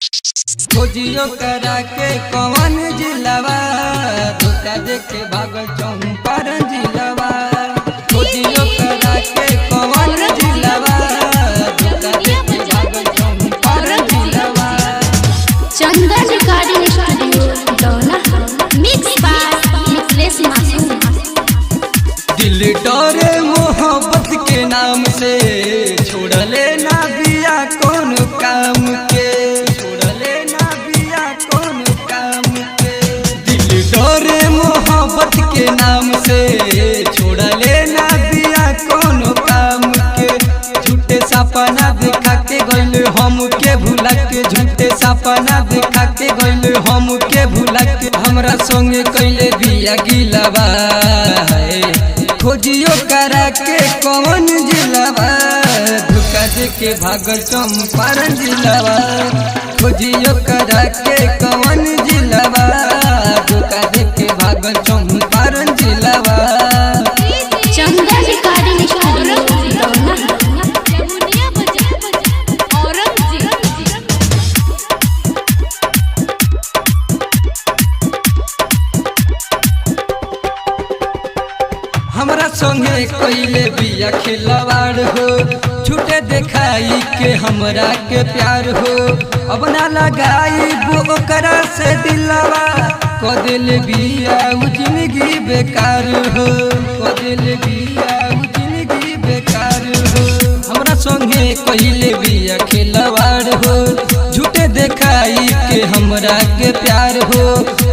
खोजियो करा के कौन जिलावा धोखा देके भागल चंपारण जिलावा। खोजियो करा के कौन जिलावा धोखा देके भागल चंपारण जिलावा। चंदन रिकॉर्डिंग स्टूडियो दौला मिक्स बाय मिथिलेश मासूम। दिल डरे मोहब्बत के नाम से छोड़ले ना बिया कौन काम के, छोड़ले ना बिया कौन काम के। दिल डरे मोहब्बत के नाम से छोड़ले ना बिया कौन काम के। झूठे सपना देखा के गइल हम के भुला के, झूठे सपना देखा के गइल हम के भुला के। हमरा संगे कइले बिया गिलावा। खोजियो करा के कौन जिलावा धोखा देके भागल चंपारण जिलावा। खोजियो करा के कौन जिलावा धोखा देके भागल चंपारण जिलावा। चंदन रिकॉर्डिंग स्टूडियो दौला। हमरा संगे कइले बिया खिलवाड़ हो, झूठे देखाई के हमरा के प्यार हो। अब ना लगाई ओकरा से दिलवा, कदिल बिया जिंदगी बेकार हो, कदिल बिया जिंदगी बेकार हो। हमरा संगे कइले बिया खिलवाड़ हो, झूठे देखाई के हमरा के प्यार हो।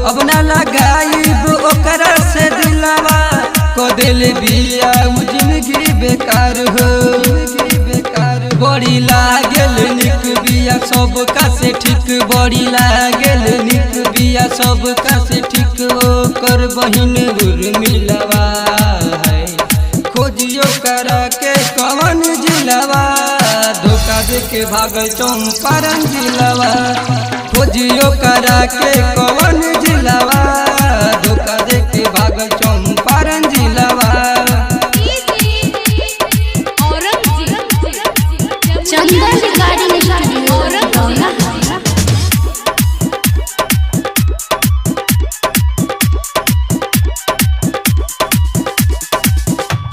अब ना लगाई ओकरा से दिलवा, कदिल बिया जिंदगी बेकार हो, जिंदगी बेकार। बड़ी लागल निक बिया सब का से ठीक, बड़ी लागल निक बिया सब का से ठीक। ओकर बहिन उर्मिलवा है। खोजियो करा के कौन जिलावा धोखा देके भागल चंपारण जिलावा। खोजियो करा के कौन जिलावा धोखा देके भागल चंपारण जिलावा। चंदन रिकॉर्डिंग स्टूडियो दौला।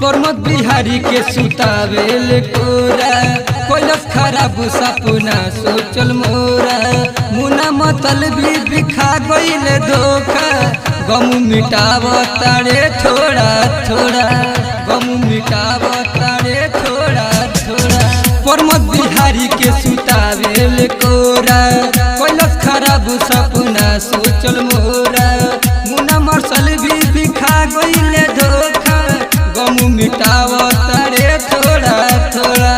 प्रमोद बिहारी के सुतावेल कोरा, कोइलस खराब सपना सोचल मोरा। मुना मतलबी बिखा गइल धोखा, गम मिटाव तारे थोड़ा थोड़ा, गम मिटाव तारे थोड़ा थोड़ा। प्रमोद बिहारी के सुतावेल कोरा, कोइलस खराब सपना सोचल मोरा। मुना मतलबी बिखा गइल धोखा, गम मिटाव तारे थोड़ा थोड़ा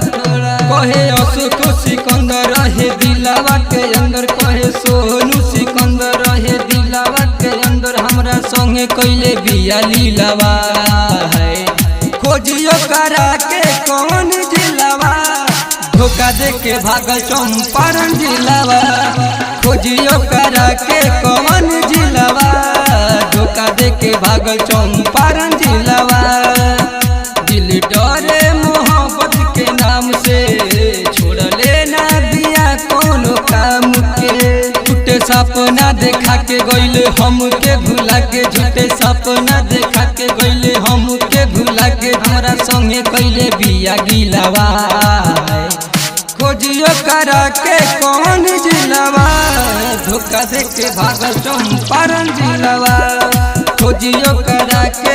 थोड़ा। कहे अशोक सिकंदर रहे दिलावा के अंदर, कहे सोनू सिकंदर रहे दिलावा के अंदर। हमरा संगे कइले बिया लीलावा है। खोजियो करा के कौन जिलावा धोखा देके भागल चंपारण जिलावा। खोजियो करा के कौन जिलावा धोखा देके भागल चंपारण जिलावा। दिल डरे मोहब्बत के नाम से छोड़ले ना बिया कोनो काम के। झूठे सपना देखा के गइल हम के भुला के, झूठे सपना देखा के गइल हम के भुला के। हमरा संगे कइले बिया गिलावा। खोजियो करा के कौन जिलावा धोखा देके भागल चंपारण जिलावा। खोजियो करा के